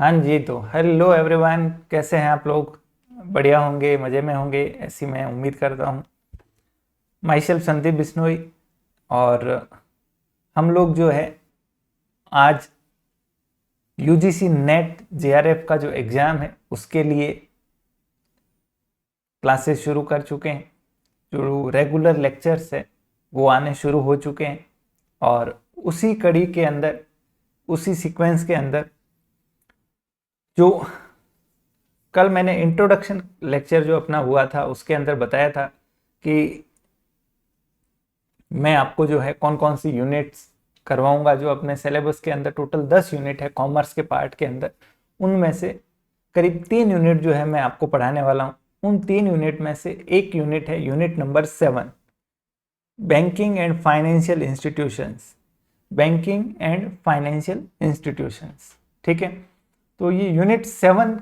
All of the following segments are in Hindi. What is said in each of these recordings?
हाँ जी, तो हेलो एवरीवन, कैसे हैं आप लोग? बढ़िया होंगे, मज़े में होंगे, ऐसी मैं उम्मीद करता हूँ। My self Sandeep Bishnoi. और हम लोग जो है आज यूजीसी नेट जेआरएफ का जो एग्ज़ाम है उसके लिए क्लासेस शुरू कर चुके हैं। जो रेगुलर लेक्चर्स है वो आने शुरू हो चुके हैं और उसी कड़ी के अंदर, उसी सीक्वेंस के अंदर जो कल मैंने इंट्रोडक्शन लेक्चर जो अपना हुआ था उसके अंदर बताया था कि मैं आपको जो है कौन कौन सी यूनिट्स करवाऊंगा। जो अपने सिलेबस के अंदर टोटल 10 यूनिट है कॉमर्स के पार्ट के अंदर, उनमें से करीब 3 यूनिट जो है मैं आपको पढ़ाने वाला हूँ। उन 3 यूनिट में से एक यूनिट है unit number 7, banking and financial institutions. Banking and financial institutions, ठीक है। तो ये यूनिट 7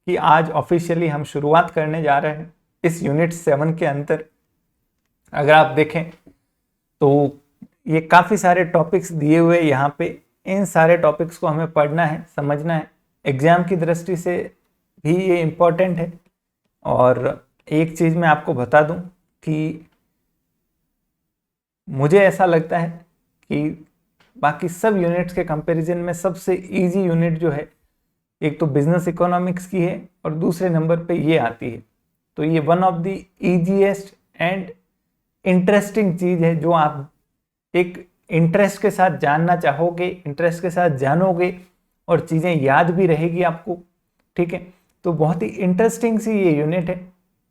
की आज ऑफिशियली हम शुरुआत करने जा रहे हैं। इस यूनिट 7 के अंदर अगर आप देखें तो ये काफ़ी सारे टॉपिक्स दिए हुए यहाँ पे। इन सारे टॉपिक्स को हमें पढ़ना है, समझना है। एग्ज़ाम की दृष्टि से भी ये इम्पोर्टेंट है। और एक चीज़ मैं आपको बता दूं कि मुझे ऐसा लगता है कि बाकी सब यूनिट्स के कंपैरिजन में सबसे इजी यूनिट जो है, एक तो बिजनेस इकोनॉमिक्स की है और दूसरे नंबर पे ये आती है। तो ये one of the easiest and interesting चीज़ है जो आप एक इंटरेस्ट के साथ जानना चाहोगे, इंटरेस्ट के साथ जानोगे और चीज़ें याद भी रहेगी आपको, ठीक है। तो बहुत ही इंटरेस्टिंग सी ये यूनिट है।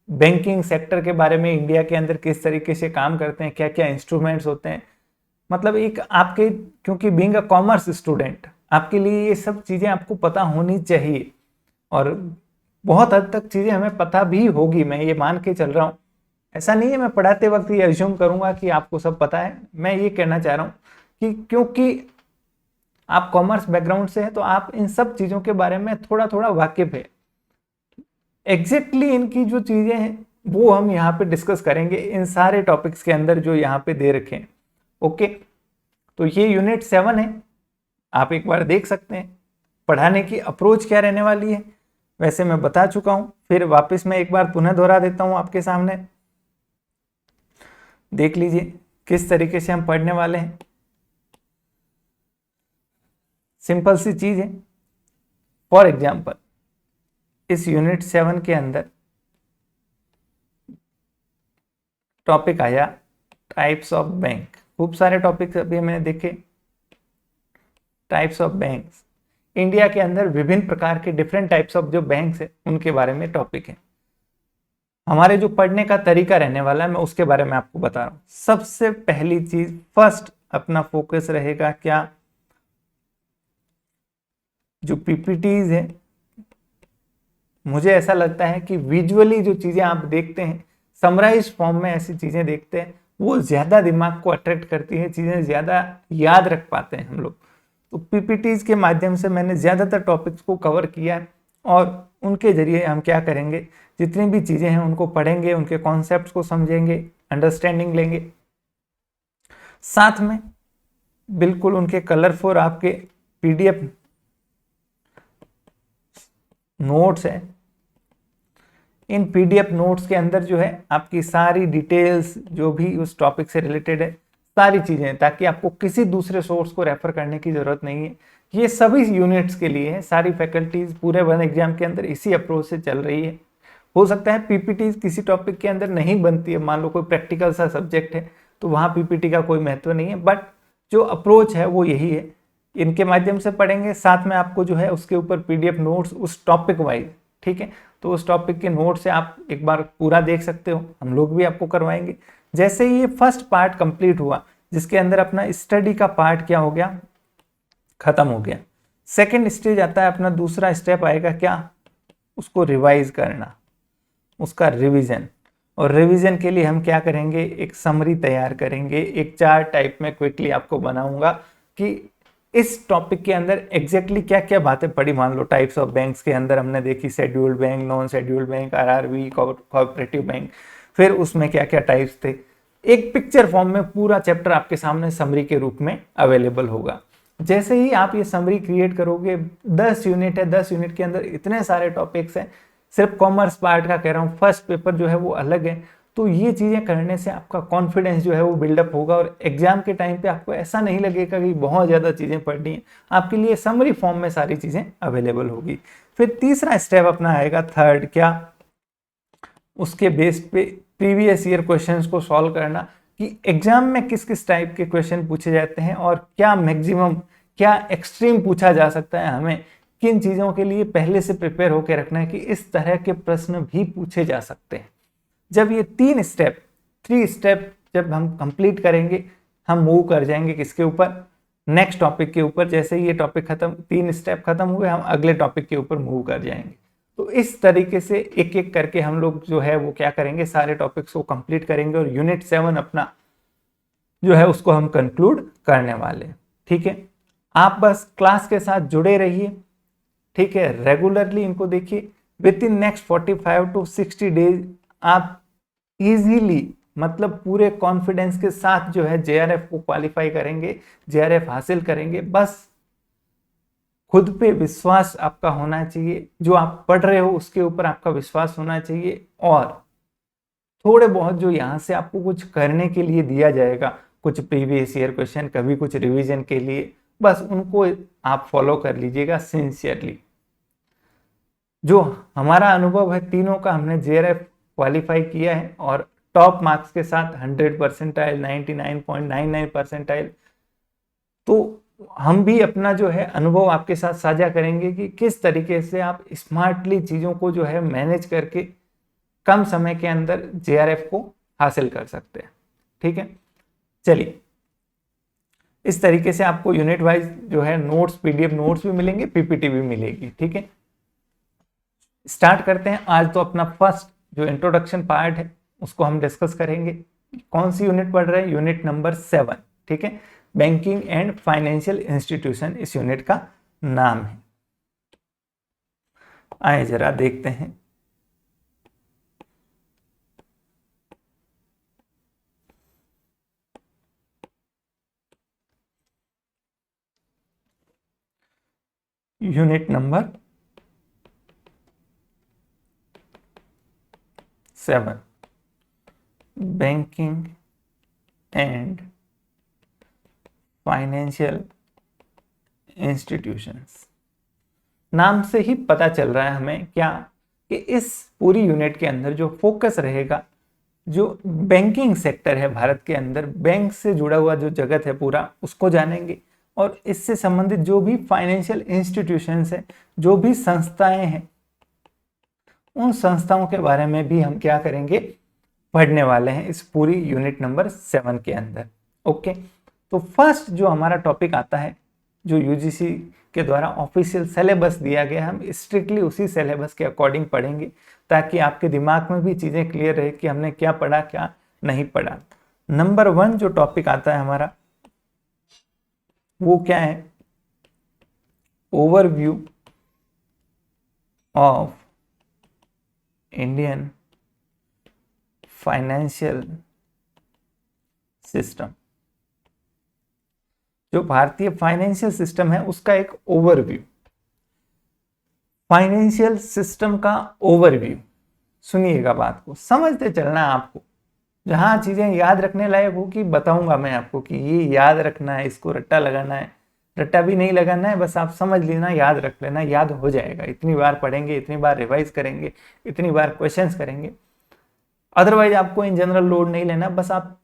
बैंकिंग सेक्टर के बारे में, इंडिया के अंदर किस तरीके से काम करते हैं, क्या क्या इंस्ट्रूमेंट्स होते हैं, मतलब एक आपके, क्योंकि बीइंग अ कॉमर्स स्टूडेंट आपके लिए ये सब चीज़ें आपको पता होनी चाहिए। और बहुत हद तक चीज़ें हमें पता भी होगी, मैं ये मान के चल रहा हूँ। ऐसा नहीं है मैं पढ़ाते वक्त ये अज्यूम करूंगा कि आपको सब पता है। मैं ये कहना चाह रहा हूँ कि क्योंकि आप कॉमर्स बैकग्राउंड से हैं तो आप इन सब चीज़ों के बारे में थोड़ा थोड़ा वाकिफ है। एग्जैक्टली इनकी जो चीज़ें हैं वो हम यहाँ पे डिस्कस करेंगे इन सारे टॉपिक्स के अंदर जो यहाँ पे दे रखे हैं। ओके, तो ये यूनिट 7 है, आप एक बार देख सकते हैं। पढ़ाने की अप्रोच क्या रहने वाली है वैसे मैं बता चुका हूँ, फिर वापस मैं एक बार पुनः दोहरा देता हूँ आपके सामने। देख लीजिए किस तरीके से हम पढ़ने वाले हैं। सिंपल सी चीज है। फॉर एग्जाम्पल इस यूनिट 7 के अंदर टॉपिक आया टाइप्स ऑफ बैंक। खूब सारे टॉपिक्स अभी मैंने देखे। टाइप्स ऑफ बैंक्स, इंडिया के अंदर विभिन्न प्रकार के डिफरेंट टाइप्स ऑफ जो बैंक्स है उनके बारे में टॉपिक है। हमारे जो पढ़ने का तरीका रहने वाला है मैं उसके बारे में आपको बता रहा हूं। सबसे पहली चीज, फर्स्ट अपना फोकस रहेगा क्या, जो पीपीटीज है। मुझे ऐसा लगता है कि विजुअली जो चीजें आप देखते हैं, समराइज फॉर्म में ऐसी चीजें देखते हैं, वो ज्यादा दिमाग को अट्रैक्ट करती है, चीजें ज्यादा याद रख पाते हैं हम लोग। तो पीपीटीज के माध्यम से मैंने ज्यादातर टॉपिक्स को कवर किया है और उनके जरिए हम क्या करेंगे, जितनी भी चीजें हैं उनको पढ़ेंगे, उनके कॉन्सेप्ट्स को समझेंगे, अंडरस्टैंडिंग लेंगे। साथ में बिल्कुल उनके कलरफुल आपके पीडीएफ नोट्स है। इन पीडीएफ नोट्स के अंदर जो है आपकी सारी डिटेल्स जो भी उस टॉपिक से रिलेटेड है, सारी चीजें, ताकि आपको किसी दूसरे सोर्स को रेफर करने की जरूरत नहीं है। ये सभी यूनिट्स के लिए है। सारी फैकल्टीज पूरे वन एग्जाम के अंदर इसी अप्रोच से चल रही है। हो सकता है पीपीटीज किसी टॉपिक के अंदर नहीं बनती है, मान लो कोई प्रैक्टिकल सा सब्जेक्ट है तो वहाँ पीपीटी का कोई महत्व नहीं है, बट जो अप्रोच है वो यही है। इनके माध्यम से पढ़ेंगे, साथ में आपको जो है उसके ऊपर पीडीएफ नोट्स उस टॉपिक वाइज, ठीक है। तो उस टॉपिक के नोट से आप एक बार पूरा देख सकते हो, हम लोग भी आपको करवाएंगे। जैसे ही ये फर्स्ट पार्ट कंप्लीट हुआ, जिसके अंदर अपना स्टडी का पार्ट क्या हो गया, खत्म हो गया। सेकंड स्टेज आता है अपना, दूसरा स्टेप आएगा क्या, उसको रिवाइज करना, उसका रिवीजन। और रिवीजन के लिए हम क्या करेंगे, एक समरी तैयार करेंगे। एक चार्ट टाइप में क्विकली आपको बनाऊंगा कि इस टॉपिक के अंदर एग्जैक्टली क्या क्या बातें पड़ी। मान लो टाइप्स ऑफ बैंक्स के अंदर हमने देखी scheduled bank, non scheduled bank, RRB, cooperative bank, फिर उसमें क्या क्या टाइप्स थे। एक पिक्चर फॉर्म में पूरा चैप्टर आपके सामने समरी के रूप में अवेलेबल होगा। जैसे ही आप ये समरी क्रिएट करोगे, 10 यूनिट है, 10 यूनिट के अंदर इतने सारे टॉपिक्स हैं, सिर्फ कॉमर्स पार्ट का कह रहा हूँ, फर्स्ट पेपर जो है वो अलग है। तो ये चीज़ें करने से आपका कॉन्फिडेंस जो है वो बिल्डअप होगा और एग्जाम के टाइम पे आपको ऐसा नहीं लगेगा कि बहुत ज़्यादा चीज़ें पढ़नी है, आपके लिए समरी फॉर्म में सारी चीज़ें अवेलेबल होगी। फिर तीसरा स्टेप अपना आएगा, थर्ड, क्या, उसके बेस पे प्रीवियस ईयर क्वेश्चंस को सॉल्व करना कि एग्जाम में किस किस टाइप के क्वेश्चन पूछे जाते हैं और क्या मैक्सिमम, क्या एक्सट्रीम पूछा जा सकता है, हमें किन चीज़ों के लिए पहले से प्रिपेयर होकर रखना है कि इस तरह के प्रश्न भी पूछे जा सकते हैं। जब ये 3 स्टेप जब हम कंप्लीट करेंगे, हम मूव कर जाएंगे किसके ऊपर, नेक्स्ट टॉपिक के ऊपर। जैसे ये टॉपिक खत्म, 3 स्टेप खत्म हुए, हम अगले टॉपिक के ऊपर मूव कर जाएंगे। तो इस तरीके से एक एक करके हम लोग जो है वो क्या करेंगे, सारे टॉपिक्स को कंप्लीट करेंगे और यूनिट 7 अपना जो है उसको हम कंक्लूड करने वाले। ठीक है, आप बस क्लास के साथ जुड़े रहिए। ठीक है, रेगुलरली इनको देखिए। With in next 45 to 60 days आप इजीली, मतलब पूरे कॉन्फिडेंस के साथ जो है जेआरएफ को क्वालिफाई करेंगे, जेआरएफ हासिल करेंगे। बस खुद पे विश्वास आपका होना चाहिए, जो आप पढ़ रहे हो उसके ऊपर आपका विश्वास होना चाहिए, और थोड़े बहुत जो यहाँ से आपको कुछ करने के लिए दिया जाएगा, कुछ प्रीवियस ईयर क्वेश्चन, कभी कुछ रिवीजन के लिए, बस उनको आप फॉलो कर लीजिएगा सिंसियरली। जो हमारा अनुभव है तीनों का, हमने जेआरएफ क्वालिफाई किया है और टॉप मार्क्स के साथ 100 परसेंटाइल, 99.99 परसेंटाइल। तो हम भी अपना जो है अनुभव आपके साथ साझा करेंगे कि किस तरीके से आप स्मार्टली चीज़ों को जो है मैनेज करके कम समय के अंदर जेआरएफ को हासिल कर सकते हैं। ठीक है, चलिए, इस तरीके से आपको यूनिट वाइज जो है नोट्स, पीडीएफ नोट्स भी मिलेंगे, पीपीटी भी मिलेगी। ठीक है, स्टार्ट करते हैं। आज तो अपना फर्स्ट जो इंट्रोडक्शन पार्ट है उसको हम डिस्कस करेंगे। कौन सी यूनिट पढ़ रहे हैं, यूनिट नंबर 7। ठीक है, बैंकिंग एंड फाइनेंशियल इंस्टीट्यूशन इस यूनिट का नाम है। आए जरा देखते हैं। Unit number 7, banking and financial institutions. नाम से ही पता चल रहा है हमें क्या, कि इस पूरी यूनिट के अंदर जो फोकस रहेगा, जो बैंकिंग सेक्टर है भारत के अंदर, बैंक से जुड़ा हुआ जो जगत है पूरा, उसको जानेंगे। और इससे संबंधित जो भी फाइनेंशियल इंस्टीट्यूशंस है, जो भी संस्थाएं हैं, उन संस्थाओं के बारे में भी हम क्या करेंगे, पढ़ने वाले हैं इस पूरी यूनिट नंबर 7 के अंदर। ओके, तो फर्स्ट जो हमारा टॉपिक आता है, जो यूजीसी के द्वारा ऑफिशियल सिलेबस दिया गया, हम स्ट्रिक्टली उसी सिलेबस के अकॉर्डिंग पढ़ेंगे ताकि आपके दिमाग में भी चीज़ें क्लियर रहे कि हमने क्या पढ़ा, क्या नहीं पढ़ा। नंबर 1 जो टॉपिक आता है हमारा, वो क्या है, overview of Indian financial system. जो भारतीय फाइनेंशियल सिस्टम है उसका एक ओवरव्यू, फाइनेंशियल सिस्टम का ओवरव्यू। सुनिएगा, बात को समझते चलना है आपको। जहां चीजें याद रखने लायक हो कि बताऊंगा मैं आपको कि ये याद रखना है, इसको रट्टा लगाना है, रट्टा भी नहीं लगाना है, बस आप समझ लेना, याद रख लेना, याद हो जाएगा। इतनी बार पढ़ेंगे, इतनी बार रिवाइज करेंगे, इतनी बार क्वेश्चंस करेंगे। अदरवाइज आपको इन जनरल लोड नहीं लेना, बस आप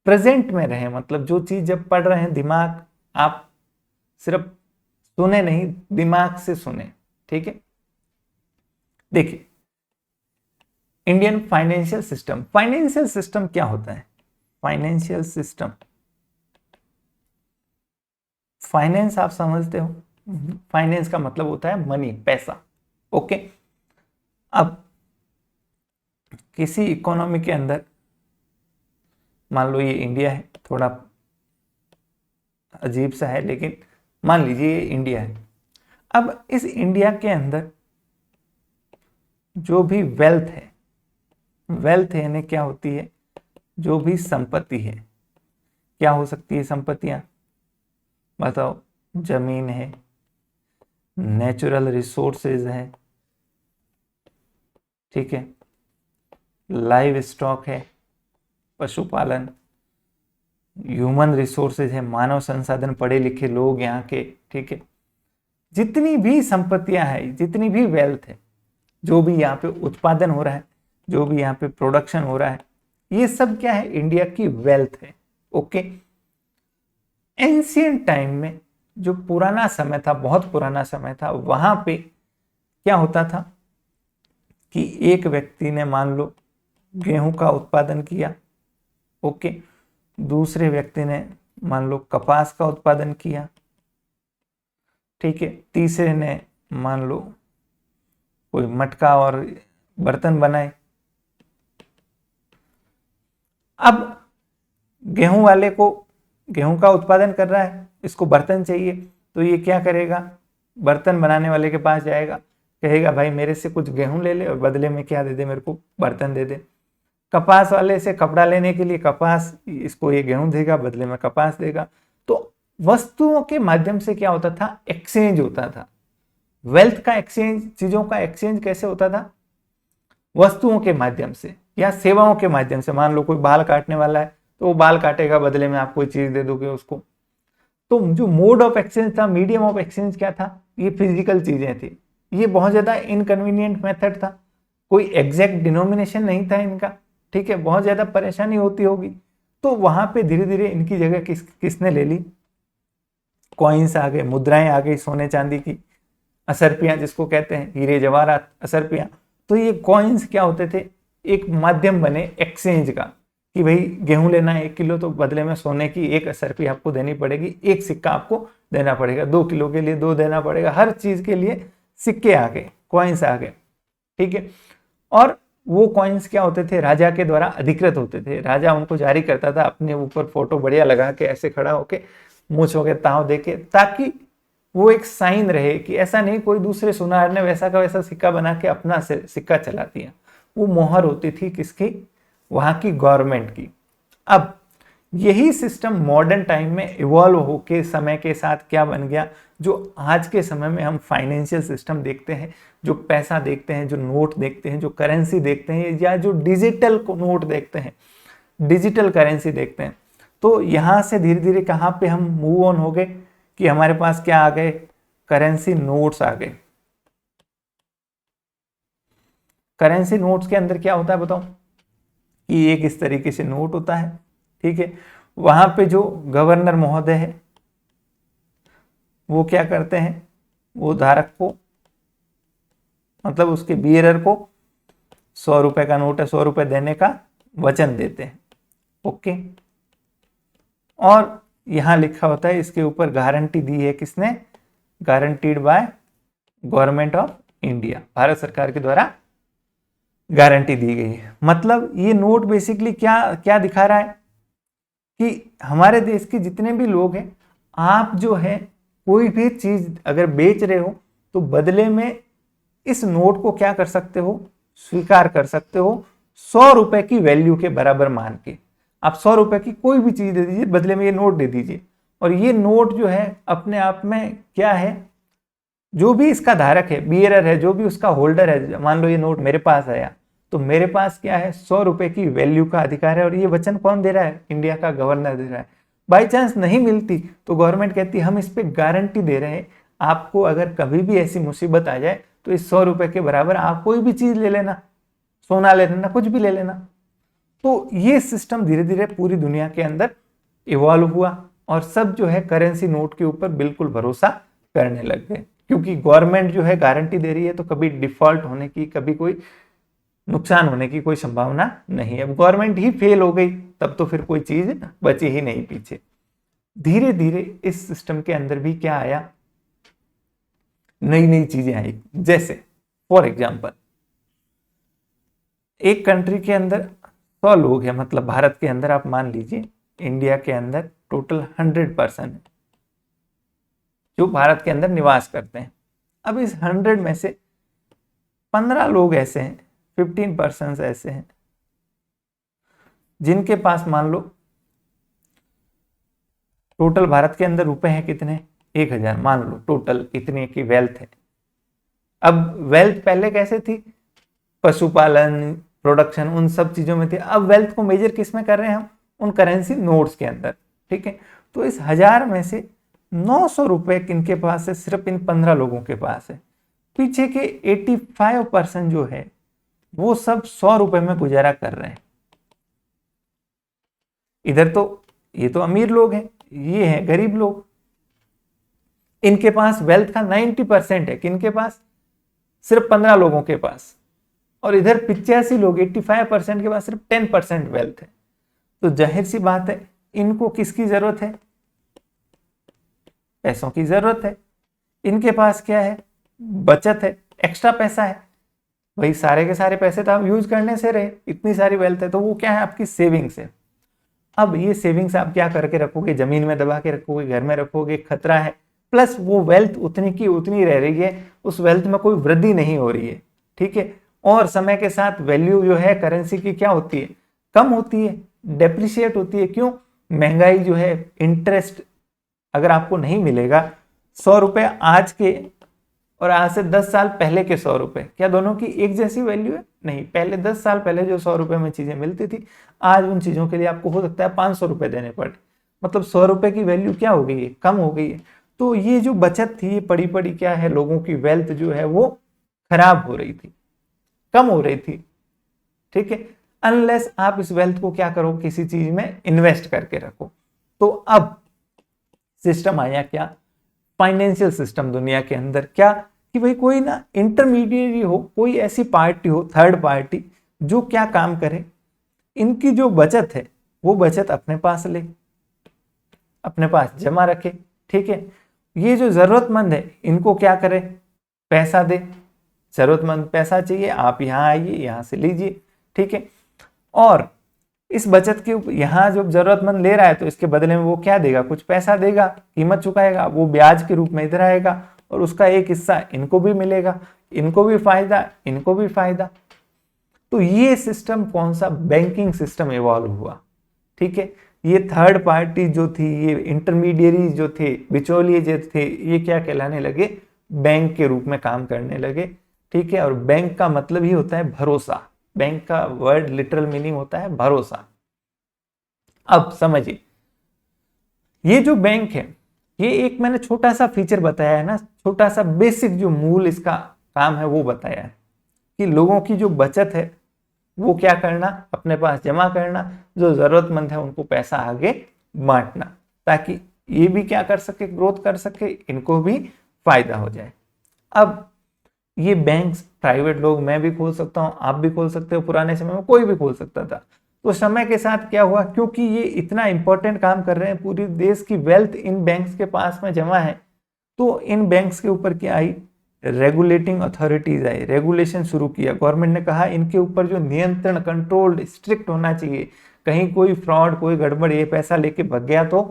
प्रेजेंट में रहें। मतलब जो चीज जब पढ़ रहे हैं, दिमाग आप सिर्फ सुने नहीं, दिमाग से सुने। ठीक है, देखिए, Indian financial system. Financial system क्या होता है, फाइनेंशियल सिस्टम, फाइनेंस आप समझते हो, फाइनेंस का मतलब होता है मनी, पैसा। ओके, अब किसी इकोनॉमी के अंदर, मान लो ये इंडिया है, थोड़ा अजीब सा है लेकिन मान लीजिए ये इंडिया है। अब इस इंडिया के अंदर जो भी वेल्थ है, वेल्थ यानी क्या होती है, जो भी संपत्ति है, क्या हो सकती है संपत्तियां, बताओ, जमीन है, नेचुरल रिसोर्सेज है, ठीक है, लाइव स्टॉक है, पशुपालन, ह्यूमन रिसोर्सेज है, मानव संसाधन, पढ़े लिखे लोग यहाँ के, ठीक है, जितनी भी संपत्तियां हैं, जितनी भी वेल्थ है, जो भी यहाँ पे उत्पादन हो रहा है, जो भी यहाँ पे प्रोडक्शन हो रहा है, ये सब क्या है, इंडिया की वेल्थ है। ओके, एंशियंट टाइम में जो पुराना समय था, बहुत पुराना समय था, वहां पे क्या होता था कि एक व्यक्ति ने मान लो गेहूं का उत्पादन किया, ओके, दूसरे व्यक्ति ने मान लो कपास का उत्पादन किया, ठीक है, तीसरे ने मान लो कोई मटका और बर्तन बनाए। अब गेहूं वाले को गेहूं का उत्पादन कर रहा है, इसको बर्तन चाहिए, तो ये क्या करेगा, बर्तन बनाने वाले के पास जाएगा, कहेगा भाई मेरे से कुछ गेहूं ले ले और बदले में क्या दे दे, मेरे को बर्तन दे दे। कपास वाले से कपड़ा लेने के लिए कपास, इसको ये गेहूं देगा, बदले में कपास देगा। तो वस्तुओं के माध्यम से क्या होता था, एक्सचेंज होता था। वेल्थ का एक्सचेंज, चीजों का एक्सचेंज कैसे होता था, वस्तुओं के माध्यम से या सेवाओं के माध्यम से। मान लो कोई बाल काटने वाला है, तो वो बाल काटेगा, बदले में आप कोई चीज दे दोगे उसको। तो जो मोड ऑफ एक्सचेंज था, मीडियम ऑफ एक्सचेंज क्या था, ये फिजिकल चीजें थी। ये बहुत ज्यादा इनकन्वीनियंट मेथड था, कोई एग्जैक्ट डिनोमिनेशन नहीं था इनका, ठीक है, बहुत ज्यादा परेशानी होती होगी। तो वहां पे धीरे धीरे इनकी जगह किसने ले ली, कॉइन्स आ गए, मुद्राएं आ गई, सोने चांदी की, असरपियां जिसको कहते हैं, हीरे जवाहरात, असरपियां। तो ये कॉइन्स क्या होते थे, एक माध्यम बने एक्सचेंज का, कि भाई गेहूं लेना है 1 किलो, तो बदले में सोने की 1 असरपी आपको देनी पड़ेगी, 1 सिक्का आपको देना पड़ेगा, 2 किलो के लिए 2 देना पड़ेगा, हर चीज के लिए सिक्के आ गए, कॉइन्स आ गए, ठीक है। और वो कॉइन्स क्या होते थे, राजा के द्वारा अधिकृत होते थे, राजा उनको जारी करता था, अपने ऊपर फोटो बढ़िया लगा के, ऐसे खड़ा होके, मूंछों के ताव देके, ताकि वो एक साइन रहे कि ऐसा नहीं कोई दूसरे सुनार ने वैसा का वैसा सिक्का बना के अपना सिक्का चला दिया। वो मोहर होती थी किसकी, वहां की गवर्नमेंट की। अब यही सिस्टम मॉडर्न टाइम में इवॉल्व होके समय के साथ क्या बन गया, जो आज के समय में हम फाइनेंशियल सिस्टम देखते हैं, जो पैसा देखते हैं, जो नोट देखते हैं, जो करेंसी देखते हैं, या जो डिजिटल नोट देखते हैं, डिजिटल करेंसी देखते हैं। तो यहां से धीरे धीरे कहां पे हम मूव ऑन हो गए कि हमारे पास क्या आ गए, करेंसी नोट्स आ गए। करेंसी नोट्स के अंदर क्या होता है बताओ, कि एक इस तरीके से नोट होता है, ठीक है, वहां पे जो गवर्नर महोदय है वो क्या करते हैं, वो धारक को, मतलब उसके बियरर को 100 रुपए का नोट है, 100 रुपए देने का वचन देते हैं, ओके। और यहां लिखा होता है, इसके ऊपर गारंटी दी है किसने, guaranteed by government of India, Bharat सरकार के द्वारा गारंटी दी गई है। मतलब ये नोट बेसिकली क्या क्या दिखा रहा है कि हमारे देश के जितने भी लोग हैं, आप जो है कोई भी चीज अगर बेच रहे हो, तो बदले में इस नोट को क्या कर सकते हो, स्वीकार कर सकते हो, 100 रुपए की वैल्यू के बराबर मान के। आप 100 रुपए की कोई भी चीज दे दीजिए, बदले में ये नोट दे दीजिए। और ये नोट जो है अपने आप में क्या है, जो भी इसका धारक है, बियरर है, जो भी उसका होल्डर है, मान लो ये नोट मेरे पास आया, तो मेरे पास क्या है, 100 रुपए की वैल्यू का अधिकार है। और ये वचन कौन दे रहा है, इंडिया का गवर्नर दे रहा है। बाई चांस नहीं मिलती तो गवर्नमेंट कहती है हम इस पे गारंटी दे रहे हैं, आपको अगर कभी भी ऐसी मुसीबत आ जाए तो इस 100 रुपए के बराबर आप कोई भी चीज ले लेना, सोना ले लेना, कुछ भी ले लेना। तो ये सिस्टम धीरे धीरे पूरी दुनिया के अंदर इवॉल्व हुआ और सब जो है करेंसी नोट के ऊपर बिल्कुल भरोसा करने लग गए, क्योंकि गवर्नमेंट जो है गारंटी दे रही है, तो कभी डिफॉल्ट होने की, कभी कोई नुकसान होने की कोई संभावना नहीं है। गवर्नमेंट ही फेल हो गई तब तो फिर कोई चीज बची ही नहीं पीछे। धीरे धीरे इस सिस्टम के अंदर भी क्या आया, नई नई चीजें आई। जैसे फॉर एग्जांपल एक कंट्री के अंदर 100 लोग हैं, मतलब भारत के अंदर आप मान लीजिए, इंडिया के अंदर टोटल 100 पर्सन है जो भारत के अंदर निवास करते हैं। अब इस 100 में से 15 लोग ऐसे हैं, 15% ऐसे हैं जिनके पास मान लो टोटल भारत के अंदर रुपए हैं कितने, 1000 मान लो टोटल इतने की वेल्थ है। अब वेल्थ पहले कैसे थी, पशुपालन, प्रोडक्शन, उन सब चीजों में थी। अब वेल्थ को मेजर किस में कर रहे हैं हम, उन करेंसी नोट्स के अंदर, ठीक है। तो इस 1000 में से 900 रुपए किनके पास है, सिर्फ इन 15 लोगों के पास है। पीछे के 85% जो है वो सब 100 रुपए में गुजारा कर रहे हैं। इधर तो ये तो अमीर लोग हैं, ये है गरीब लोग। इनके पास वेल्थ का 90% है, किनके पास, सिर्फ 15 लोगों के पास। और इधर 85 लोग, 85% के पास सिर्फ 10% वेल्थ है। तो जाहिर सी बात है इनको किसकी जरूरत है, पैसों की जरूरत है। इनके पास क्या है, बचत है, एक्स्ट्रा पैसा है। भाई सारे के सारे पैसे तो आप यूज करने से रहे, इतनी सारी वेल्थ है, तो वो क्या है, आपकी सेविंग्स है। अब ये सेविंग्स आप क्या करके रखोगे, जमीन में दबा के रखोगे, घर में रखोगे, खतरा है। प्लस वो वेल्थ उतनी की उतनी रह रही है, उस वेल्थ में कोई वृद्धि नहीं हो रही है, ठीक है। और समय के साथ वैल्यू जो है करेंसी की क्या होती है, कम होती है, डेप्रिशिएट होती है। क्यों, महंगाई जो है, इंटरेस्ट अगर आपको नहीं मिलेगा, 100 रुपए आज के और आज से 10 साल पहले के 100 रुपए, क्या दोनों की एक जैसी वैल्यू है, नहीं। पहले 10 साल पहले जो 100 रुपए में चीजें मिलती थी, आज उन चीजों के लिए आपको हो सकता है 500 रुपए देने पड़े। मतलब 100 रुपए की वैल्यू क्या हो गई है, कम हो गई है। तो ये जो बचत थी, ये पड़ी पड़ी क्या है, लोगों की वेल्थ जो है वो खराब हो रही थी, कम हो रही थी, ठीक है। अनलेस आप इस वेल्थ को क्या करो, किसी चीज में इन्वेस्ट करके रखो। तो अब सिस्टम आया क्या, फाइनेंशियल सिस्टम दुनिया के अंदर, क्या कि भाई कोई ना इंटरमीडिएट हो, कोई ऐसी पार्टी हो, थर्ड पार्टी, जो क्या काम करे, इनकी जो बचत है वो बचत अपने पास ले, अपने पास जमा रखे, ठीक है। ये जो जरूरतमंद है इनको क्या करे, पैसा दे, जरूरतमंद पैसा चाहिए, आप यहाँ आइए, यहाँ से लीजिए, ठीक है। और इस बचत के यहाँ जो जरूरतमंद ले रहा है, तो इसके बदले में वो क्या देगा, कुछ पैसा देगा, कीमत चुकाएगा, वो ब्याज के रूप में इधर आएगा, और उसका एक हिस्सा इनको भी मिलेगा, इनको भी फायदा, इनको भी फायदा। तो ये सिस्टम कौन सा, बैंकिंग सिस्टम इवॉल्व हुआ, ठीक है। ये थर्ड पार्टी जो थी, ये इंटरमीडिएरी जो थे, बिचौलिए जो थे, ये क्या कहलाने लगे, बैंक के रूप में काम करने लगे, ठीक है। और बैंक का मतलब ही होता है भरोसा, बैंक का वर्ड लिटरल मीनिंग होता है भरोसा। अब समझिए, ये जो बैंक है, ये एक मैंने छोटा सा फीचर बताया है ना, छोटा सा बेसिक जो मूल इसका काम है वो बताया है, कि लोगों की जो बचत है वो क्या करना, अपने पास जमा करना, जो जरूरतमंद है उनको पैसा आगे बांटना, ताकि ये भी क्या कर सके, ग्रोथ कर सके, इनको भी फायदा हो जाए। अब ये बैंक्स प्राइवेट लोग, मैं भी खोल सकता हूँ, आप भी खोल सकते हो, पुराने समय में कोई भी खोल सकता था। तो समय के साथ क्या हुआ, क्योंकि ये इतना इंपॉर्टेंट काम कर रहे हैं, पूरी देश की वेल्थ इन बैंक्स के पास में जमा है, तो इन बैंक्स के ऊपर क्या आई, रेगुलेटिंग अथॉरिटीज आई, रेगुलेशन शुरू किया। गवर्नमेंट ने कहा इनके ऊपर जो नियंत्रण, कंट्रोल स्ट्रिक्ट होना चाहिए, कहीं कोई फ्रॉड, कोई गड़बड़, ये पैसा लेके भग गया तो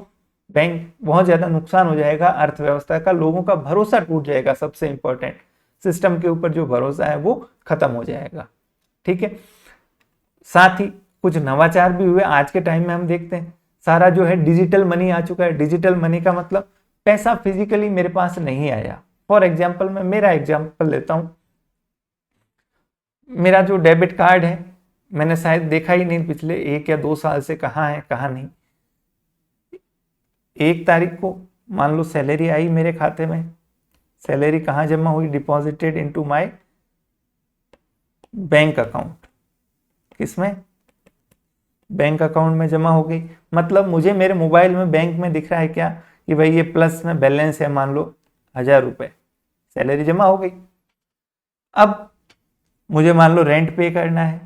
बैंक बहुत ज्यादा नुकसान हो जाएगा, अर्थव्यवस्था का, लोगों का भरोसा टूट जाएगा, सबसे इंपॉर्टेंट सिस्टम के ऊपर जो भरोसा है वो खत्म हो जाएगा, ठीक है। साथ ही कुछ नवाचार भी हुए। आज के टाइम में हम देखते हैं सारा जो है डिजिटल मनी आ चुका है। डिजिटल मनी का मतलब पैसा फिजिकली मेरे पास नहीं आया। फॉर एग्जाम्पल, मैं मेरा एग्जाम्पल लेता हूं, मेरा जो डेबिट कार्ड है, मैंने शायद देखा ही नहीं पिछले 1 या 2 साल से कहाँ है कहाँ नहीं। 1 तारीख को मान लो सैलरी आई मेरे खाते में, सैलरी कहाँ जमा हुई, deposited into my bank account, किसमें, बैंक अकाउंट में जमा हो गई। मतलब मुझे मेरे मोबाइल में बैंक में दिख रहा है क्या, कि भाई ये प्लस में बैलेंस है, मान लो 1000 रुपए, सैलरी जमा हो गई। अब मुझे मान लो रेंट पे करना है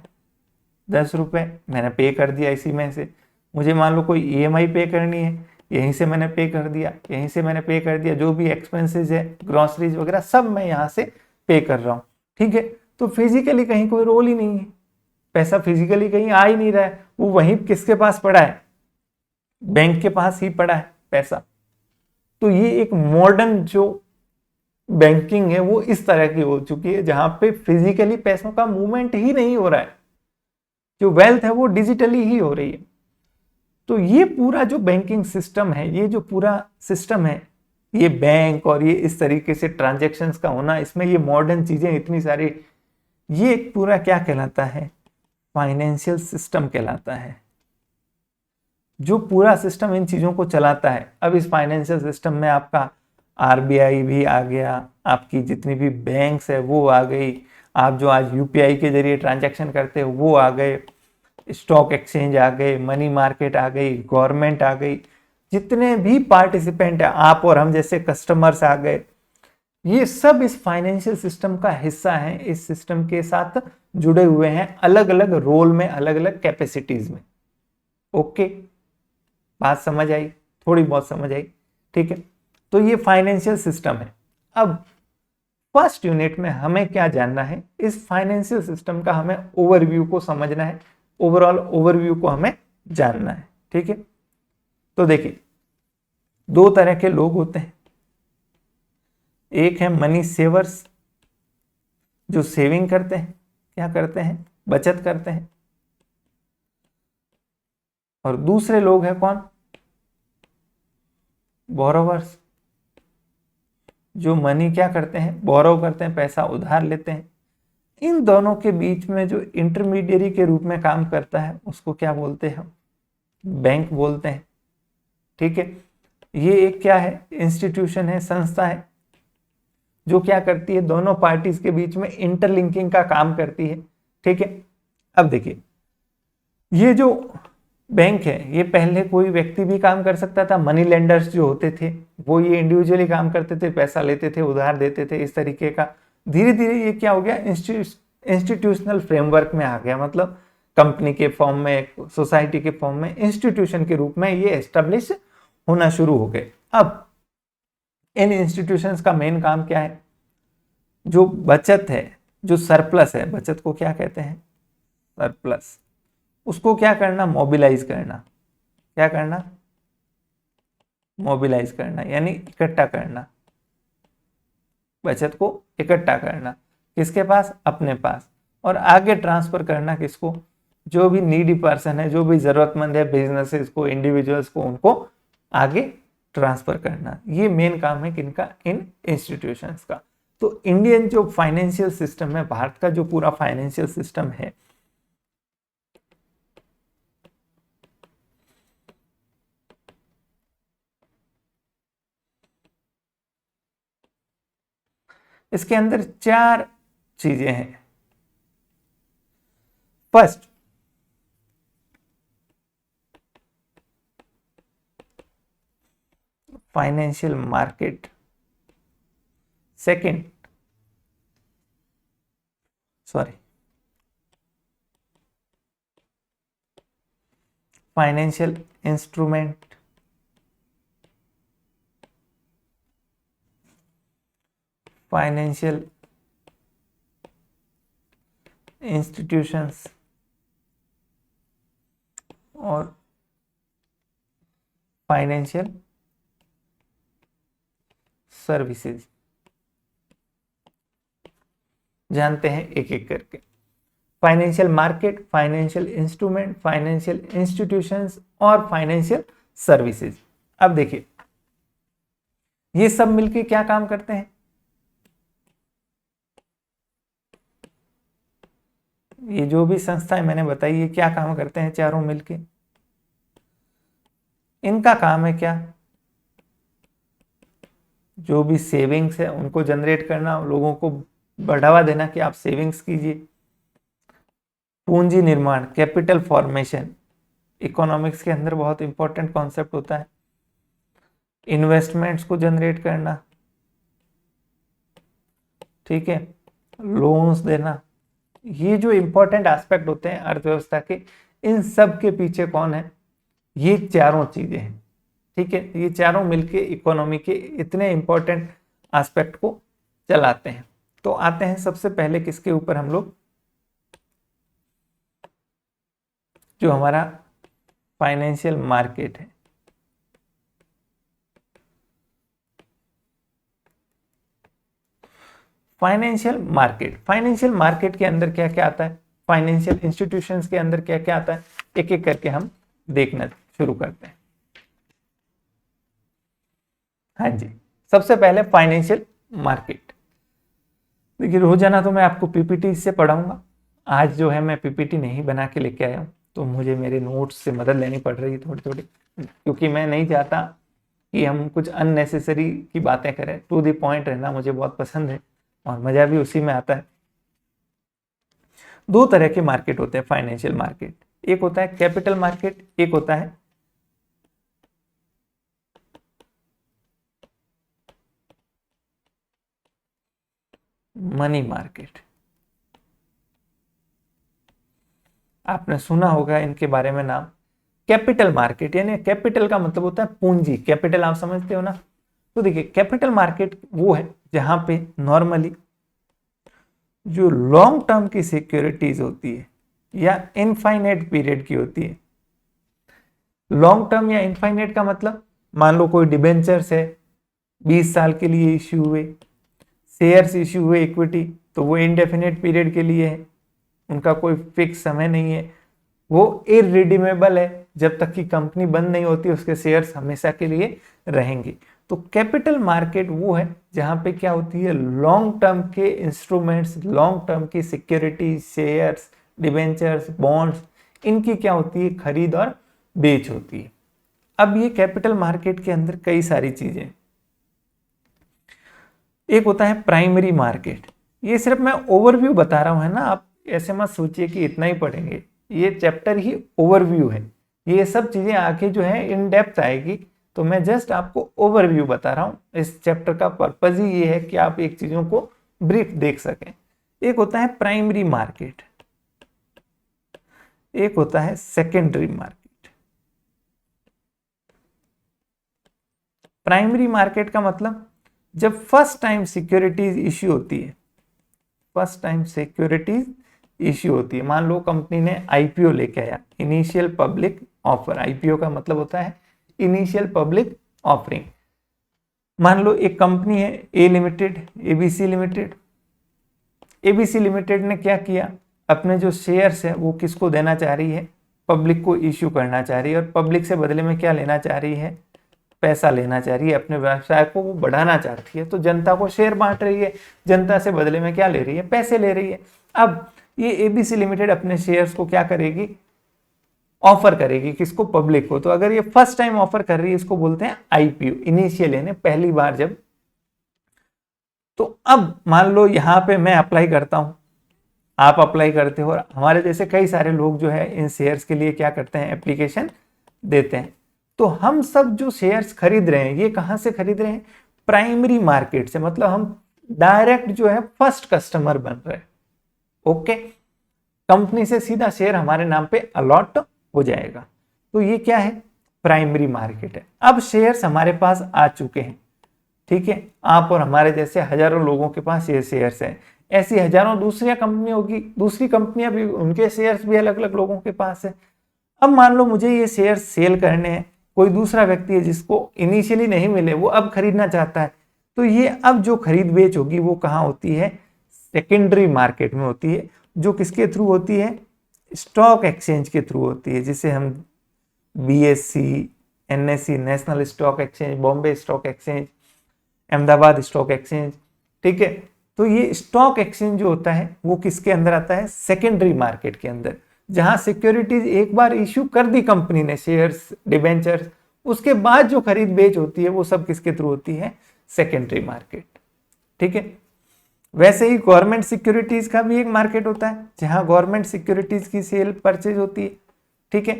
10 रुपए, मैंने पे कर दिया इसी में से। मुझे मान लो कोई ईएमआई पे करनी है, यहीं से मैंने पे कर दिया, यहीं से मैंने पे कर दिया, जो भी एक्सपेंसेस है, ग्रोसरीज वगैरह सब मैं यहाँ से पे कर रहा हूँ, ठीक है। तो फिजिकली कहीं कोई रोल ही नहीं है, पैसा फिजिकली कहीं आ ही नहीं रहा है, वो वहीं किसके पास पड़ा है, बैंक के पास ही पड़ा है पैसा। तो ये एक मॉडर्न जो बैंकिंग है वो इस तरह की हो चुकी है, जहां पे फिजिकली पैसों का मूवमेंट ही नहीं हो रहा है, जो वेल्थ है वो डिजिटली ही हो रही है। तो ये पूरा जो बैंकिंग सिस्टम है, ये जो पूरा सिस्टम है, ये बैंक और ये इस तरीके से ट्रांजैक्शंस का होना, इसमें ये मॉडर्न चीजें इतनी सारी, ये एक पूरा क्या कहलाता है, फाइनेंशियल सिस्टम कहलाता है, जो पूरा सिस्टम इन चीजों को चलाता है। अब इस फाइनेंशियल सिस्टम में आपका आरबीआई भी आ गया, आपकी जितनी भी बैंक्स है वो आ गई, आप जो आज यूपीआई के जरिए ट्रांजैक्शन करते हो वो आ गए, स्टॉक एक्सचेंज आ गए, मनी मार्केट आ गई, गवर्नमेंट आ गई, जितने भी पार्टिसिपेंट है, आप और हम जैसे कस्टमर्स आ गए, ये सब इस फाइनेंशियल सिस्टम का हिस्सा है, इस सिस्टम के साथ जुड़े हुए हैं, अलग अलग रोल में, अलग अलग कैपेसिटीज में। ओके, बात समझ आई, थोड़ी बहुत समझ आई, ठीक है। तो ये फाइनेंशियल सिस्टम है। अब फर्स्ट यूनिट में हमें क्या जानना है, इस फाइनेंशियल सिस्टम का हमें ओवरव्यू को समझना है, ओवरऑल ओवरव्यू को हमें जानना है, ठीक है। तो देखिए, दो तरह के लोग होते हैं, एक है मनी सेवर्स, जो सेविंग करते हैं, क्या करते हैं, बचत करते हैं, और दूसरे लोग हैं कौन, बोरोवर्स, जो मनी क्या करते हैं, बोरो करते हैं, पैसा उधार लेते हैं। इन दोनों के बीच में जो इंटरमीडियरी के रूप में काम करता है उसको क्या बोलते हैं, बैंक बोलते हैं, ठीक है। ये एक क्या है, इंस्टीट्यूशन है, संस्था है, जो क्या करती है, दोनों पार्टीज के बीच में इंटरलिंकिंग का काम करती है, ठीक है। अब देखिए, ये जो बैंक है, ये पहले कोई व्यक्ति भी काम कर सकता था, मनी लेंडर्स जो होते थे वो ये इंडिविजुअली काम करते थे, पैसा लेते थे, उधार देते थे, इस तरीके का। धीरे धीरे ये क्या हो गया, इंस्टीट्यूशनल फ्रेमवर्क में आ गया, मतलब कंपनी के फॉर्म में, सोसाइटी के फॉर्म में, इंस्टीट्यूशन के रूप में ये एस्टेब्लिश होना शुरू हो गए। अब इन इंस्टीट्यूशंस का मेन काम क्या है, जो बचत है, जो सरप्लस है, बचत को क्या कहते हैं, सरप्लस, उसको क्या करना, मोबिलाइज करना, क्या करना, मोबिलाइज करना, यानी इकट्ठा करना, बचत को इकट्ठा करना, किसके पास, अपने पास, और आगे ट्रांसफर करना किसको, जो भी नीडी पर्सन है, जो भी जरूरतमंद है, बिजनेसेस को, इंडिविजुअल्स को, उनको आगे ट्रांसफर करना। ये मेन काम है किनका, इन इंस्टीट्यूशंस का। तो इंडियन जो फाइनेंशियल सिस्टम है, भारत का जो पूरा फाइनेंशियल सिस्टम है, इसके अंदर चार चीजें हैं। First, financial market, second, financial instrument, financial institutions, और फाइनेंशियल सर्विसेज। जानते हैं एक एक करके, financial market, financial instrument, financial institutions और फाइनेंशियल सर्विसेज। अब देखिए, ये सब मिलके क्या काम करते हैं, ये जो भी संस्थाएं मैंने बताई, ये क्या काम करते हैं, चारों मिलके, इनका काम है क्या, जो भी सेविंग्स है उनको जनरेट करना, लोगों को बढ़ावा देना कि आप सेविंग्स कीजिए, पूंजी निर्माण, कैपिटल फॉर्मेशन, इकोनॉमिक्स के अंदर बहुत इंपॉर्टेंट कॉन्सेप्ट होता है, इन्वेस्टमेंट्स को जनरेट करना, ठीक है, लोन्स देना, ये जो इंपॉर्टेंट एस्पेक्ट होते हैं अर्थव्यवस्था के, इन सब के पीछे कौन है, ये चारों चीजें हैं, ठीक है। ये चारों मिलके इकोनॉमी के इतने इंपॉर्टेंट एस्पेक्ट को चलाते हैं। तो आते हैं सबसे पहले किसके ऊपर हम लोग, जो हमारा फाइनेंशियल मार्केट है। फाइनेंशियल मार्केट, फाइनेंशियल मार्केट के अंदर क्या क्या आता है, फाइनेंशियल इंस्टीट्यूशंस के अंदर क्या क्या आता है, एक एक करके हम देखना शुरू करते हैं। हाँ जी, सबसे पहले फाइनेंशियल मार्केट। देखिए रोजाना तो मैं आपको पीपीटी से पढ़ाऊंगा, आज जो है मैं पीपीटी नहीं बना के लेके आया हूँ, तो मुझे मेरे नोट्स से मदद लेनी पड़ रही है थोड़ी थोड़ी, क्योंकि मैं नहीं चाहता कि हम कुछ अननेसेसरी की बातें करें। टू द पॉइंट रहना मुझे बहुत पसंद है और मजा भी उसी में आता है। दो तरह के मार्केट होते हैं फाइनेंशियल मार्केट, एक होता है कैपिटल मार्केट, एक होता है मनी मार्केट। आपने सुना होगा इनके बारे में नाम। कैपिटल मार्केट यानी कैपिटल का मतलब होता है पूंजी, कैपिटल आप समझते हो ना। तो देखिए कैपिटल मार्केट वो है जहां पे नॉर्मली जो लॉन्ग टर्म की सिक्योरिटीज होती है या इनफाइनाइट पीरियड की होती है। लॉन्ग टर्म या इनफाइनाइट का मतलब, मान लो कोई डिबेंचर्स है 20 साल के लिए इश्यू हुए, शेयर्स इश्यू हुए इक्विटी, तो वो इनडेफिनेट पीरियड के लिए है, उनका कोई फिक्स समय नहीं है, वो इरिडीमेबल है, जब तक कि कंपनी बंद नहीं होती उसके शेयर्स हमेशा के लिए रहेंगे। तो कैपिटल मार्केट वो है जहां पे क्या होती है, लॉन्ग टर्म के इंस्ट्रूमेंट्स, लॉन्ग टर्म की सिक्योरिटी, शेयर्स, डिबेंचर्स, बॉन्ड्स, इनकी क्या होती है, खरीद और बेच होती है। अब ये कैपिटल मार्केट के अंदर कई सारी चीजें, एक होता है प्राइमरी मार्केट। ये सिर्फ मैं ओवरव्यू बता रहा हूं, है ना, आप ऐसे मत सोचिए कि इतना ही पढ़ेंगे, ये चैप्टर ही ओवरव्यू है, ये सब चीजें आके जो है इन डेप्थ आएगी, तो मैं जस्ट आपको ओवरव्यू बता रहा हूं। इस चैप्टर का पर्पज ही ये है कि आप एक चीजों को ब्रीफ देख सकें। एक होता है प्राइमरी मार्केट, एक होता है सेकेंडरी मार्केट। प्राइमरी मार्केट का मतलब जब फर्स्ट टाइम सिक्योरिटीज इश्यू होती है, फर्स्ट टाइम सिक्योरिटीज इश्यू होती है, मान लो कंपनी ने आईपीओ लेके आया, इनिशियल पब्लिक ऑफर। आईपीओ का मतलब होता है इनिशियल पब्लिक ऑफरिंग। मान लो एक कंपनी है A limited, ABC limited. ABC limited ने क्या किया, अपने जो शेयर्स है वो किसको देना चाह रही है, पब्लिक को इश्यू करना चाह रही है, और पब्लिक से बदले में क्या लेना चाह रही है, पैसा लेना चाह रही है, अपने व्यवसाय को वो बढ़ाना चाहती है, तो जनता को शेयर बांट रही है, जनता से बदले में क्या ले रही है, पैसे ले रही है। अब ये एबीसी लिमिटेड अपने शेयर्स को क्या करेगी, ऑफर करेगी, किसको, पब्लिक को। तो अगर ये फर्स्ट टाइम ऑफर कर रही है, इसको बोलते हैं आईपीओ, इनिशियल यानी पहली बार जब। तो अब मान लो यहां पे मैं अप्लाई करता हूं, आप अप्लाई करते हो, और हमारे जैसे कई सारे लोग जो है इन शेयर्स के लिए क्या करते हैं, एप्लीकेशन देते हैं। तो हम सब जो शेयर्स खरीद रहे हैं, ये कहां से खरीद रहे हैं, प्राइमरी मार्केट से, मतलब हम डायरेक्ट जो है फर्स्ट कस्टमर बन रहे हैं। ओके, कंपनी से सीधा शेयर हमारे नाम पे अलॉट हो जाएगा। तो ये क्या है, प्राइमरी मार्केट है। अब शेयर्स हमारे पास आ चुके हैं, ठीक है, आप और हमारे जैसे हजारों लोगों के पास ये शेयर्स हैं, ऐसी हजारों दूसरी कंपनी होगी, दूसरी कंपनियां भी, उनके शेयर्स भी अलग अलग लोगों के पास है। अब मान लो मुझे ये शेयर सेल करने हैं, कोई दूसरा व्यक्ति है जिसको इनिशियली नहीं मिले, वो अब खरीदना चाहता है, तो ये अब जो खरीद बेच होगी वो कहाँ होती है, सेकेंडरी मार्केट में होती है, जो किसके थ्रू होती है, स्टॉक एक्सचेंज के थ्रू होती है, जिसे हम BSc, NSC, national stock exchange, Bombay stock exchange, Ahmedabad stock exchange, ठीक है। तो ये स्टॉक एक्सचेंज जो होता है वो किसके अंदर आता है, सेकेंडरी मार्केट के अंदर, जहां सिक्योरिटीज एक बार इश्यू कर दी कंपनी ने, शेयर्स, डिबेंचर्स, उसके बाद जो खरीद बेच होती है वो सब किसके थ्रू होती है, सेकेंडरी मार्केट, ठीक है। वैसे ही गवर्नमेंट सिक्योरिटीज का भी एक मार्केट होता है, जहां गवर्नमेंट सिक्योरिटीज की सेल परचेज होती है, ठीक है।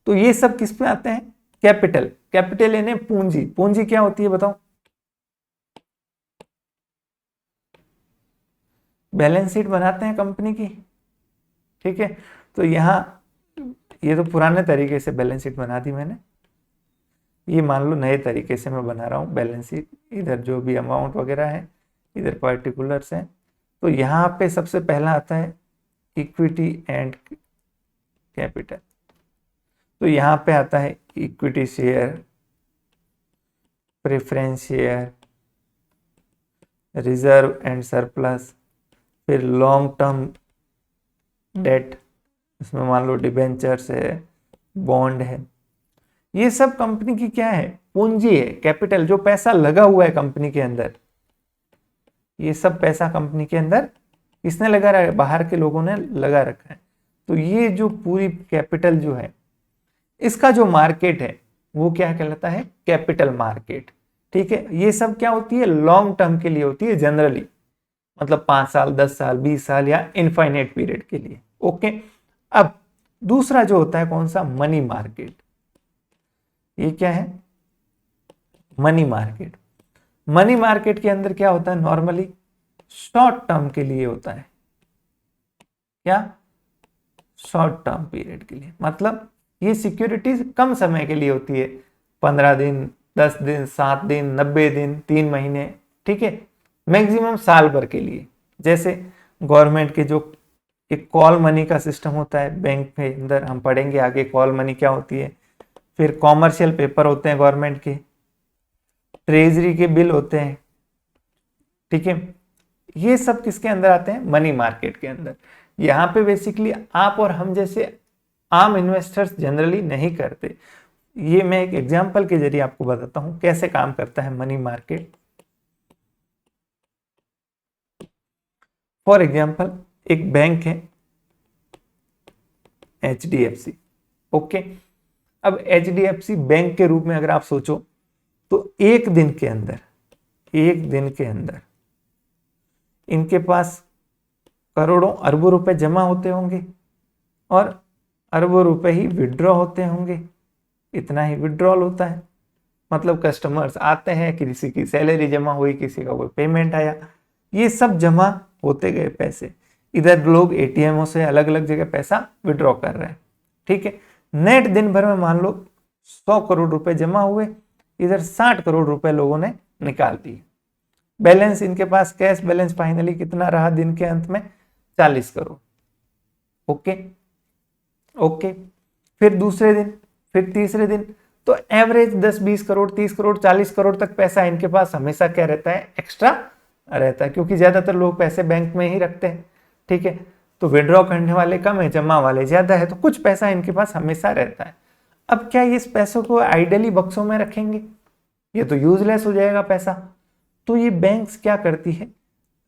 तो ये सब किस पे आते हैं, कैपिटल। कैपिटल यानी पूंजी। पूंजी क्या होती है बताओ, बैलेंस शीट बनाते हैं कंपनी की, ठीक है। तो यहाँ ये तो पुराने तरीके से बैलेंस शीट बना दी मैंने, ये मान लो नए तरीके से मैं बना रहा हूँ बैलेंस शीट। इधर जो भी अमाउंट वगैरह है, इधर पर्टिकुलर्स हैं। तो यहाँ पे सबसे पहला आता है इक्विटी एंड कैपिटल। तो यहाँ पे आता है equity share, preference share, reserve and surplus, फिर लॉन्ग टर्म डेट, इसमें मान लो डिबेंचर्स है, बॉन्ड है। ये सब कंपनी की क्या है, पूंजी है, कैपिटल, जो पैसा लगा हुआ है कंपनी के अंदर। ये सब पैसा कंपनी के अंदर किसने लगा रखा है, बाहर के लोगों ने लगा रखा है। तो ये जो पूरी कैपिटल जो है, इसका जो मार्केट है वो क्या कहलाता है, कैपिटल मार्केट। ठीक है, ये सब क्या होती है, लॉन्ग टर्म के लिए होती है जनरली, मतलब 5 साल 10 साल 20 साल या इनफाइनाइट पीरियड के लिए। ओके, अब दूसरा जो होता है कौन सा, मनी मार्केट। ये क्या है, मनी मार्केट। मनी मार्केट के अंदर क्या होता है, नॉर्मली शॉर्ट टर्म के लिए होता है। क्या, शॉर्ट टर्म पीरियड के लिए, मतलब ये सिक्योरिटीज कम समय के लिए होती है, 15 दिन 10 दिन 7 दिन 90 दिन 3 महीने। ठीक है, मैक्सिमम साल भर के लिए। जैसे गवर्नमेंट के जो एक कॉल मनी का सिस्टम होता है बैंक के अंदर, हम पढ़ेंगे आगे कॉल मनी क्या होती है। फिर कॉमर्शियल पेपर होते हैं गवर्नमेंट के, ट्रेजरी के बिल होते हैं। ठीक है, ये सब किसके अंदर आते हैं, मनी मार्केट के अंदर। यहाँ पे बेसिकली आप और हम जैसे आम इन्वेस्टर्स जनरली नहीं करते। ये मैं एक एग्जांपल के जरिए आपको बताता हूं कैसे काम करता है मनी मार्केट। फॉर एग्जांपल एक बैंक है HDFC। ओके, अब HDFC बैंक के रूप में अगर आप सोचो तो एक दिन के अंदर इनके पास करोड़ों अरबों रुपए जमा होते होंगे और अरबों रुपए ही विड्रॉ होते होंगे। इतना ही विड्रॉल होता है, मतलब कस्टमर्स आते हैं, किसी की सैलरी जमा हुई, किसी का कोई पेमेंट आया, ये सब जमा होते गए पैसे। इधर लोग ATMों से अलग अलग जगह पैसा विड्रॉ कर रहे हैं। ठीक है, नेट दिन भर में मान लो 100 करोड़ रुपए जमा हुए, इधर 60 करोड़ रुपए लोगों ने निकाल दिए। बैलेंस इनके पास, कैश बैलेंस फाइनली कितना रहा दिन के अंत में, 40 करोड़। ओके ओके, फिर दूसरे दिन, फिर तीसरे दिन, तो एवरेज 10-20 करोड़ 30 करोड़ 40 करोड़ तक पैसा इनके पास हमेशा क्या रहता है, एक्स्ट्रा रहता है, क्योंकि ज्यादातर लोग पैसे बैंक में ही रखते हैं। ठीक है, तो विड्रॉ करने वाले कम है, जमा वाले ज्यादा है, तो कुछ पैसा इनके पास हमेशा रहता है। अब क्या ये इस पैसों को आइडियली बक्सों में रखेंगे, ये तो यूजलेस हो जाएगा पैसा। तो ये बैंक्स क्या करती है,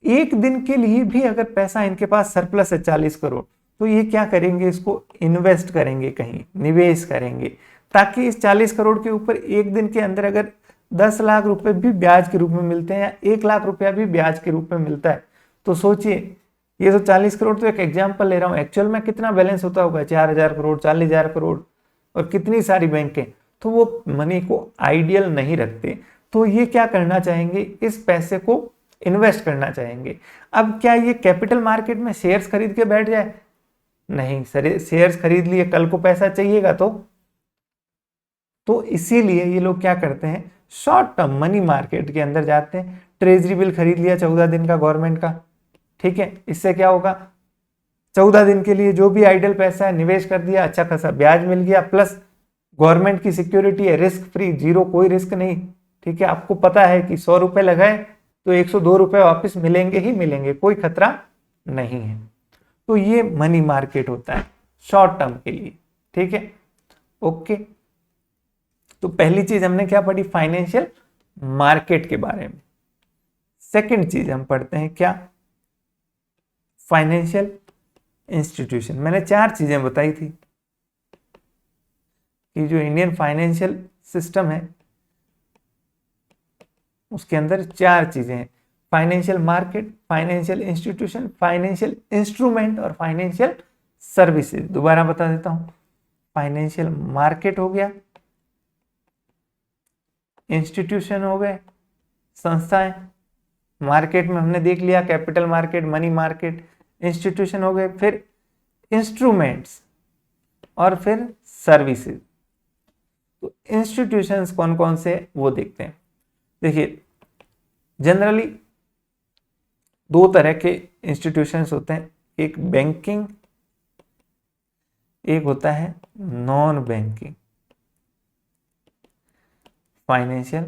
एक दिन के लिए भी अगर पैसा इनके पास सरप्लस है 40 करोड़, तो ये क्या करेंगे, इसको इन्वेस्ट करेंगे, कहीं निवेश करेंगे, ताकि इस 40 करोड़ के ऊपर एक दिन के अंदर अगर 10 लाख रुपए भी ब्याज के रूप में मिलते हैं या 1 लाख रुपया भी ब्याज के रूप में मिलता है, तो सोचिए, ये तो 40 करोड़ तो एक एग्जाम्पल ले रहा हूँ, एक्चुअल में कितना बैलेंस होता होगा, 4,000 करोड़ 40,000 करोड़, और कितनी सारी बैंकें, तो वो मनी को आइडियल नहीं रखते। तो ये क्या करना चाहेंगे, इस पैसे को इन्वेस्ट करना चाहेंगे। अब क्या ये कैपिटल मार्केट में शेयर्स खरीद के बैठ जाए, नहीं, शेयर्स खरीद लिए, कल को पैसा चाहिएगा तो इसीलिए ये लोग क्या करते हैं, शॉर्ट टर्म मनी मार्केट के अंदर जाते हैं। ट्रेजरी बिल खरीद लिया 14 दिन का गवर्नमेंट का। ठीक है, इससे क्या होगा, 14 दिन के लिए जो भी आइडल पैसा है निवेश कर दिया, अच्छा खासा ब्याज मिल गया, प्लस गवर्नमेंट की सिक्योरिटी है, रिस्क फ्री, जीरो, कोई रिस्क नहीं। ठीक है, आपको पता है कि 100 रुपए लगाए तो 102 रुपए वापस मिलेंगे ही मिलेंगे, कोई खतरा नहीं है। तो ये मनी मार्केट होता है शॉर्ट टर्म के लिए। ठीक है, ओके, तो पहली चीज हमने क्या पढ़ी, फाइनेंशियल मार्केट के बारे में। सेकंड चीज हम पढ़ते हैं क्या, फाइनेंशियल इंस्टीट्यूशन। मैंने 4 चीजें बताई थी कि जो इंडियन फाइनेंशियल सिस्टम है उसके अंदर 4 चीजें हैं, financial market, financial institution, financial instrument और फाइनेंशियल सर्विसेज। दोबारा बता देता हूं, फाइनेंशियल मार्केट हो गया, इंस्टीट्यूशन हो गए, संस्थाएं, मार्केट में हमने देख लिया capital market, money market, institution हो गए, फिर इंस्ट्रूमेंट्स और फिर सर्विसेज। तो इंस्टीट्यूशंस कौन कौन से वो देखते हैं। देखिए, जनरली 2 तरह के इंस्टीट्यूशंस होते हैं, एक बैंकिंग, एक होता है नॉन बैंकिंग फाइनेंशियल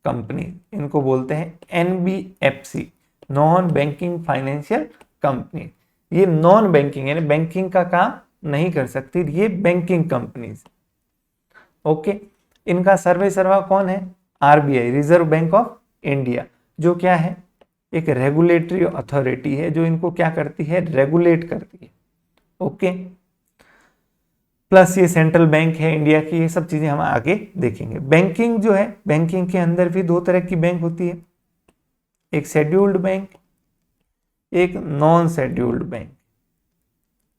कंपनी, इनको बोलते हैं NBFC, non banking financial company. ये नॉन बैंकिंग यानी बैंकिंग का काम नहीं कर सकती ये बैंकिंग कंपनीज। ओके, इनका सर्वा कौन है? RBI, reserve bank of India, जो क्या है? एक रेगुलेटरी अथॉरिटी है जो इनको क्या करती है? रेगुलेट करती है। ओके, प्लस ये सेंट्रल बैंक है इंडिया की। ये सब चीजें हम आगे देखेंगे। बैंकिंग जो है, बैंकिंग के अंदर भी दो तरह की बैंक होती है, एक शेड्यूल्ड बैंक, एक नॉन शेड्यूल्ड बैंक।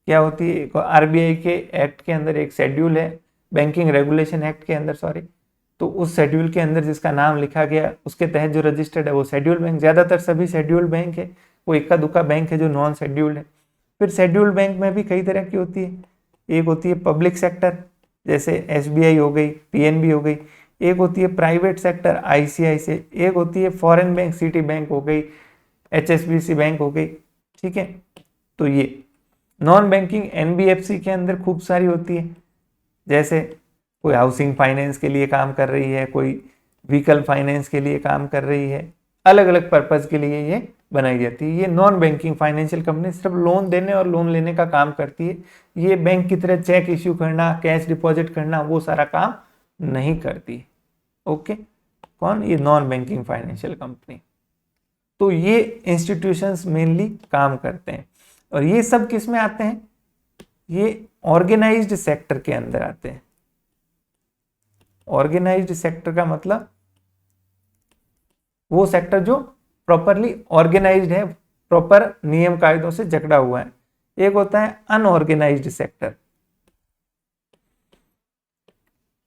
क्या होती है? आरबीआई के एक्ट के अंदर एक शेड्यूल है, बैंकिंग रेगुलेशन एक्ट के अंदर, सॉरी, तो उस शेड्यूल के अंदर जिसका नाम लिखा गया उसके तहत जो रजिस्टर्ड है वो शेड्यूल बैंक। ज्यादातर सभी शेड्यूल्ड बैंक है, वो इक्का दुक्का बैंक है जो नॉन शेड्यूल्ड है। फिर शेड्यूल्ड बैंक में भी कई तरह की होती है। एक होती है पब्लिक सेक्टर, जैसे एसबीआई हो गई, पीएनबी हो गई। एक होती है प्राइवेट सेक्टर, आईसीआईसीआई। एक होती है फॉरेन बैंक, सिटी बैंक हो गई, एचएसबीसी बैंक हो गई। ठीक है, तो ये नॉन बैंकिंग एनबीएफसी के अंदर खूब सारी होती है, जैसे कोई हाउसिंग फाइनेंस के लिए काम कर रही है, कोई व्हीकल फाइनेंस के लिए काम कर रही है, अलग अलग पर्पज के लिए ये बनाई जाती है। ये नॉन बैंकिंग फाइनेंशियल कंपनी सिर्फ लोन देने और लोन लेने का काम करती है। ये बैंक की तरह चेक इश्यू करना, कैश डिपॉजिट करना, वो सारा काम नहीं करती। ओके, कौन? ये नॉन बैंकिंग फाइनेंशियल कंपनी। तो ये इंस्टीट्यूशंस मेनली काम करते हैं। और ये सब किस में आते हैं? ये ऑर्गेनाइज्ड सेक्टर के अंदर आते हैं। ऑर्गेनाइज्ड सेक्टर का मतलब वो सेक्टर जो प्रॉपरली ऑर्गेनाइज्ड है, प्रॉपर नियम कायदों से जकड़ा हुआ है। एक होता है अनऑर्गेनाइज्ड सेक्टर,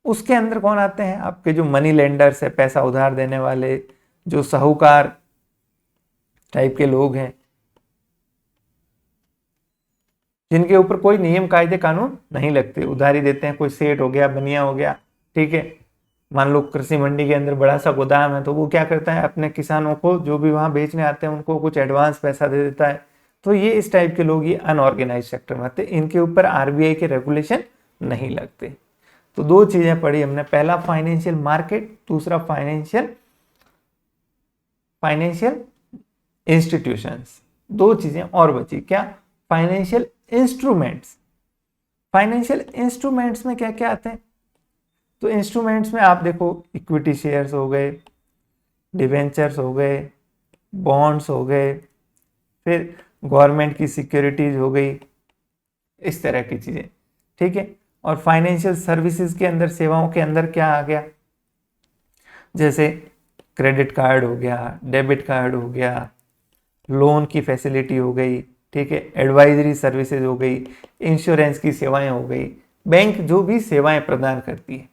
उसके अंदर कौन आते हैं? आपके जो मनी लेंडर्स है, पैसा उधार देने वाले, जो साहूकार टाइप के लोग हैं, जिनके ऊपर कोई नियम कायदे कानून नहीं लगते, उधारी देते हैं। कोई सेठ हो गया, बनिया हो गया, ठीक है। मान लो कृषि मंडी के अंदर बड़ा सा गोदाम है, तो वो क्या करता है? अपने किसानों को, जो भी वहां बेचने आते हैं, उनको कुछ एडवांस पैसा दे देता है। तो ये इस टाइप के लोग ये अनऑर्गेनाइज सेक्टर में आते हैं। इनके ऊपर आरबीआई के रेगुलेशन नहीं लगते। तो दो चीजें पढ़ी हमने, पहला फाइनेंशियल मार्केट, दूसरा फाइनेंशियल इंस्टीट्यूशंस। दो चीजें और बची, क्या? Financial instruments. फाइनेंशियल इंस्ट्रूमेंट्स में क्या क्या आते हैं? तो इंस्ट्रूमेंट्स में आप देखो, इक्विटी शेयर्स हो गए, डिवेंचर्स हो गए, बॉन्ड्स हो गए, फिर गवर्नमेंट की सिक्योरिटीज हो गई, इस तरह की चीजें, ठीक है। और फाइनेंशियल सर्विसेज के अंदर, सेवाओं के अंदर क्या आ गया? जैसे क्रेडिट कार्ड हो गया, डेबिट कार्ड हो गया, लोन की फैसिलिटी हो गई, ठीक है, एडवाइजरी सर्विसेज हो गई, इंश्योरेंस की सेवाएं हो गई, बैंक जो भी सेवाएं प्रदान करती है।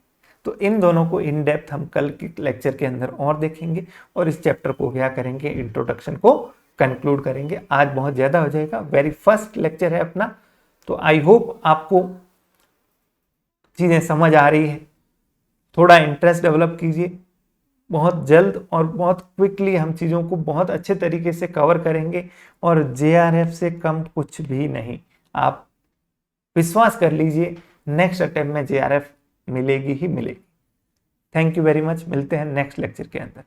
तो इन दोनों को इन डेप्थ हम कल के लेक्चर के अंदर और देखेंगे, और इस चैप्टर को क्या करेंगे? इंट्रोडक्शन को कंक्लूड करेंगे। आज बहुत ज़्यादा हो जाएगा, वेरी फर्स्ट लेक्चर है अपना। तो आई होप आपको चीज़ें समझ आ रही है। थोड़ा इंटरेस्ट डेवलप कीजिए, बहुत जल्द और बहुत क्विकली हम चीज़ों को बहुत अच्छे तरीके से कवर करेंगे, और जेआरएफ से कम कुछ भी नहीं, आप विश्वास कर लीजिए, नेक्स्ट अटेम्प्ट में जेआरएफ मिलेगी ही मिलेगी। थैंक यू वेरी मच, मिलते हैं नेक्स्ट लेक्चर के अंदर।